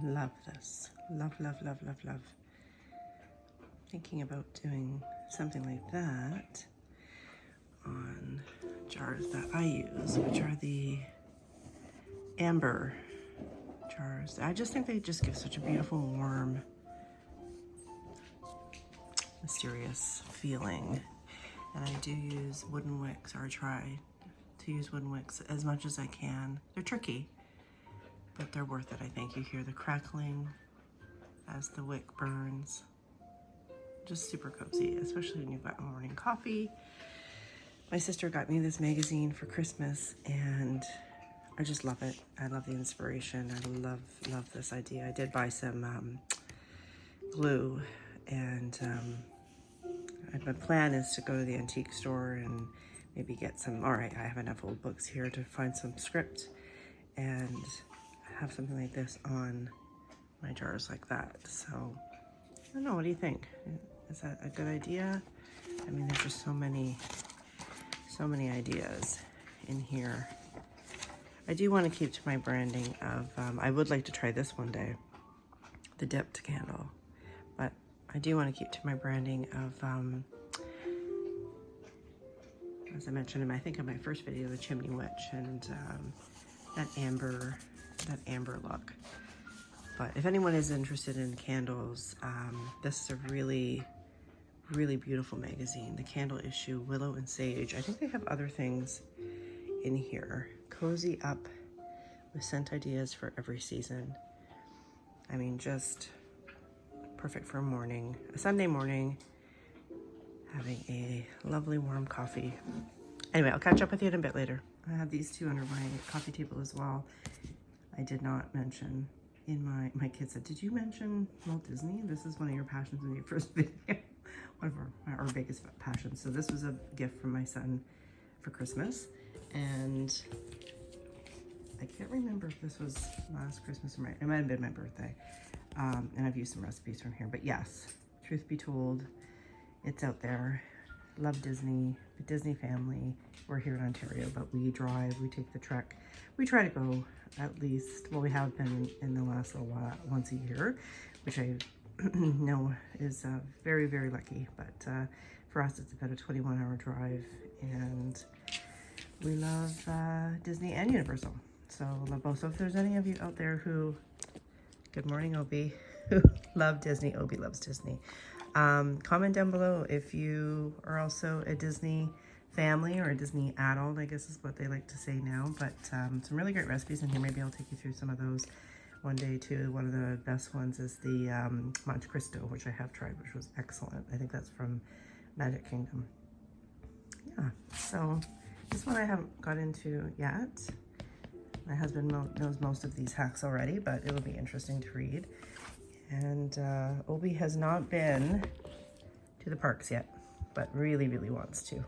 Love this. Love, love, love, love, love. Thinking about doing something like that on jars that I use, which are the amber jars. I just think they just give such a beautiful, warm, mysterious feeling. And I do use wooden wicks, or try to use wooden wicks as much as I can. They're tricky, but they're worth it, I think. You hear the crackling as the wick burns. Just super cozy, especially when you've got morning coffee. My sister got me this magazine for Christmas, and I just love it. I love the inspiration. I love this idea. I did buy some glue, and my plan is to go to the antique store and maybe get some, all right, I have enough old books here to find some script and have something like this on my jars like that. So I don't know, what do you think? Is that a good idea? I mean, there's just so many ideas in here. I do want to keep to my branding of, I would like to try this one day, the dipped candle, but I do want to keep to my branding of, as I mentioned I think in my first video, the chimney witch, and that amber look. But if anyone is interested in candles, this is a really, really beautiful magazine. The candle issue, Willow and Sage. I think they have other things in here. Cozy up with scent ideas for every season. I mean, just perfect for a morning, a Sunday morning, having a lovely warm coffee. Anyway, I'll catch up with you in a bit later. I have these two under my coffee table as well. I did not mention in my kids said, did you mention Walt Disney? This is one of your passions in your first video. One of our biggest passions. So this was a gift from my son for Christmas. And I can't remember if this was last Christmas or it might have been my birthday. And I've used some recipes from here, but yes, truth be told, it's out there. Love Disney, the Disney family. We're here in Ontario, but we drive, we take the trek. We try to go at least, well, we have been in the last little while, once a year, which I know is very, very lucky. But for us, it's about a 21-hour drive, and we love Disney and Universal. So love both. So if there's any of you out there who, good morning, Obi, who love Disney, Obi loves Disney. Comment down below if you are also a Disney family or a Disney adult, I guess is what they like to say now. But some really great recipes in here. Maybe I'll take you through some of those one day too. One of the best ones is the Monte Cristo, which I have tried, which was excellent. I think that's from Magic Kingdom. Yeah, so this one I haven't got into yet. My husband knows most of these hacks already, but it will be interesting to read. And Obi has not been to the parks yet, but really, really wants to.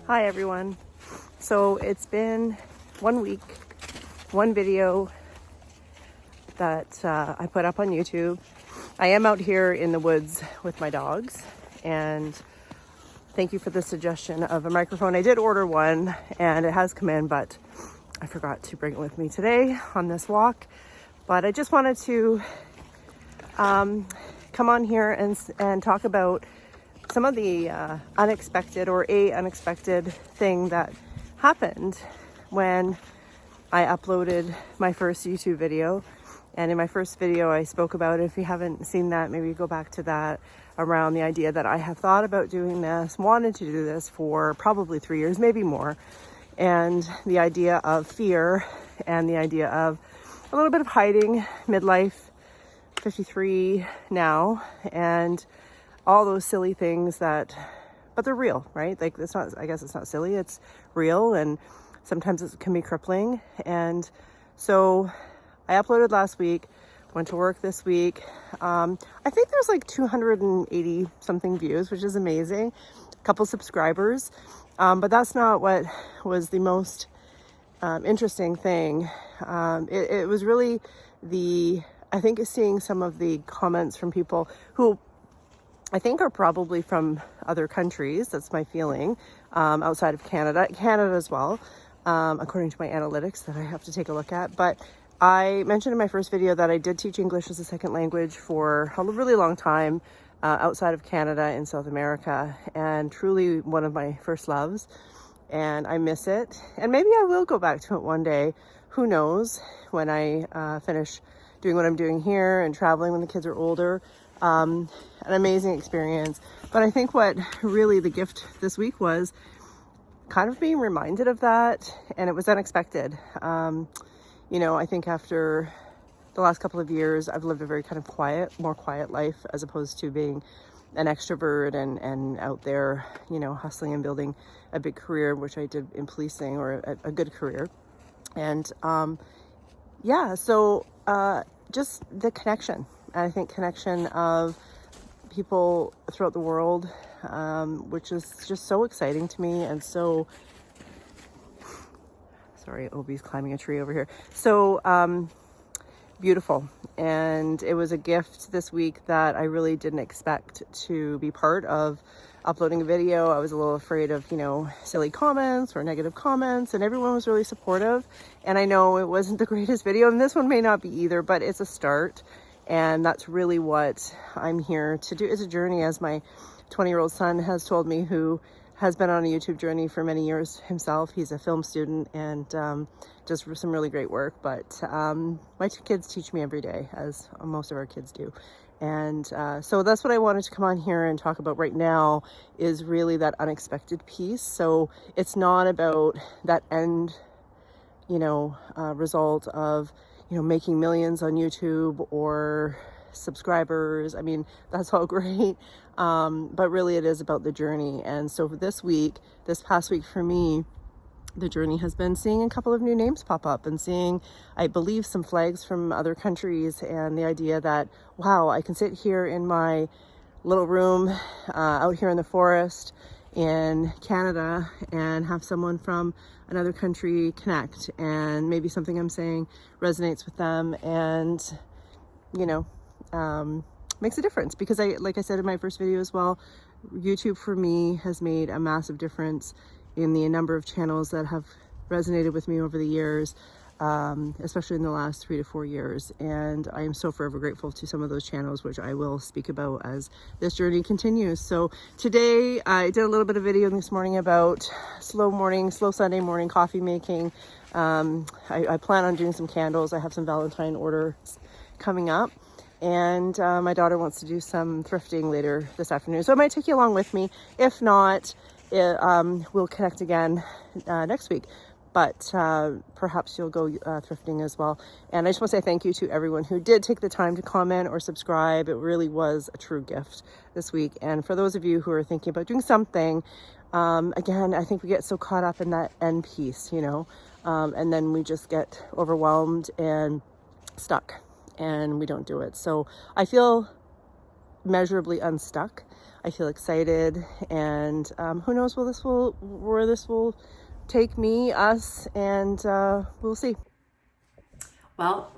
Hi everyone. So it's been 1 week, one video that I put up on YouTube. I am out here in the woods with my dogs, and thank you for the suggestion of a microphone. I did order one and it has come in, but I forgot to bring it with me today on this walk. But I just wanted to come on here and talk about some of the unexpected thing that happened when I uploaded my first YouTube video. And in my first video, I spoke about it. If you haven't seen that, maybe go back to that, around the idea that I have thought about doing this, wanted to do this for probably 3 years, maybe more. And the idea of fear and the idea of a little bit of hiding, midlife, 53 now, and all those silly things but they're real, right? Like, it's not, I guess it's not silly, it's real, and sometimes it can be crippling. And so I uploaded last week, went to work this week. I think there's like 280 something views, which is amazing. A couple subscribers. But that's not what was the most interesting thing. It was really I think seeing some of the comments from people who I think are probably from other countries. That's my feeling, outside of Canada as well, according to my analytics that I have to take a look at. But I mentioned in my first video that I did teach English as a second language for a really long time, outside of Canada in South America, and truly one of my first loves, and I miss it. And maybe I will go back to it one day, who knows, when I finish doing what I'm doing here and traveling when the kids are older. An amazing experience. But I think what really the gift this week was kind of being reminded of that, and it was unexpected. You know, I think after the last couple of years, I've lived a very kind of more quiet life, as opposed to being an extrovert and out there, you know, hustling and building a big career, which I did in policing, or a good career. And yeah, so just the connection. I think connection of people throughout the world, which is just so exciting to me, and so, sorry, Obi's climbing a tree over here. So beautiful. And it was a gift this week that I really didn't expect to be part of uploading a video. I was a little afraid of, you know, silly comments or negative comments, and everyone was really supportive. And I know it wasn't the greatest video, and this one may not be either, but it's a start. And that's really what I'm here to do. It's a journey, as my 20-year-old son has told me, who has been on a YouTube journey for many years himself. He's a film student and does some really great work. But my two kids teach me every day, as most of our kids do. And so that's what I wanted to come on here and talk about right now, is really that unexpected piece. So it's not about that end, you know, result of, you know, making millions on YouTube or subscribers. I mean, that's all great. But really it is about the journey. And so this past week for me, the journey has been seeing a couple of new names pop up, and seeing, I believe, some flags from other countries, and the idea that, wow, I can sit here in my little room out here in the forest in Canada and have someone from another country connect, and maybe something I'm saying resonates with them, and, you know, makes a difference. Because like I said in my first video as well, YouTube for me has made a massive difference in the number of channels that have resonated with me over the years, especially in the last 3 to 4 years. And I am so forever grateful to some of those channels, which I will speak about as this journey continues. So today I did a little bit of video this morning about slow Sunday morning coffee making. I plan on doing some candles. I have some Valentine orders coming up. And my daughter wants to do some thrifting later this afternoon. So I might take you along with me. If not, we'll connect again next week. But perhaps you'll go thrifting as well. And I just want to say thank you to everyone who did take the time to comment or subscribe. It really was a true gift this week. And for those of you who are thinking about doing something, again, I think we get so caught up in that end piece, you know, and then we just get overwhelmed and stuck, and we don't do it. So I feel measurably unstuck. I feel excited, and who knows where this will take me, us, and we'll see. Well,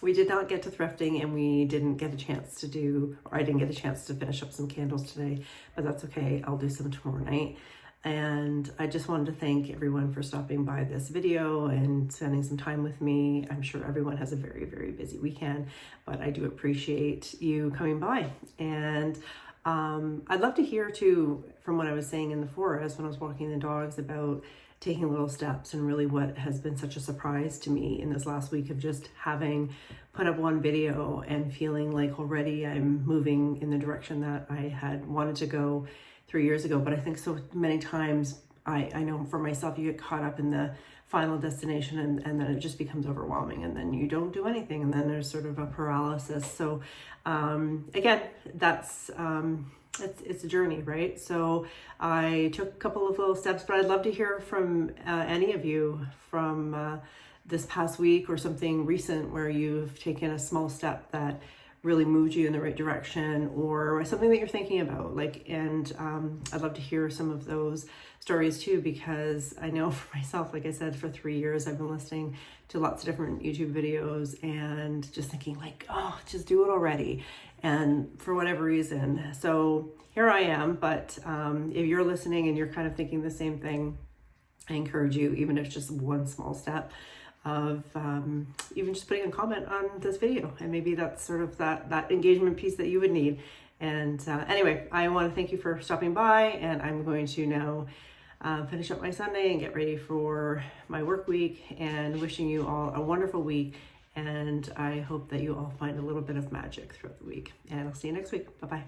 we did not get to thrifting, and we didn't get a chance to do, or I didn't get a chance to finish up some candles today, but that's okay. I'll do some tomorrow night. And I just wanted to thank everyone for stopping by this video and spending some time with me. I'm sure everyone has a very, very busy weekend, but I do appreciate you coming by. And I'd love to hear too, from what I was saying in the forest when I was walking the dogs, about taking little steps, and really what has been such a surprise to me in this last week of just having put up one video and feeling like already I'm moving in the direction that I had wanted to go 3 years ago. But I think so many times, I know for myself, you get caught up in the final destination, and then it just becomes overwhelming, and then you don't do anything, and then there's sort of a paralysis. So again, that's it's a journey, right? So I took a couple of little steps, but I'd love to hear from any of you from this past week, or something recent where you've taken a small step that really moved you in the right direction, or something that you're thinking about. And I'd love to hear some of those stories too, because I know for myself, like I said, for 3 years, I've been listening to lots of different YouTube videos and just thinking like, oh, just do it already. And for whatever reason, so here I am. But if you're listening and you're kind of thinking the same thing, I encourage you, even if it's just one small step, of even just putting a comment on this video, and maybe that's sort of that engagement piece that you would need. And anyway, I want to thank you for stopping by, and I'm going to now finish up my Sunday and get ready for my work week, and wishing you all a wonderful week. And I hope that you all find a little bit of magic throughout the week, and I'll see you next week. Bye-bye.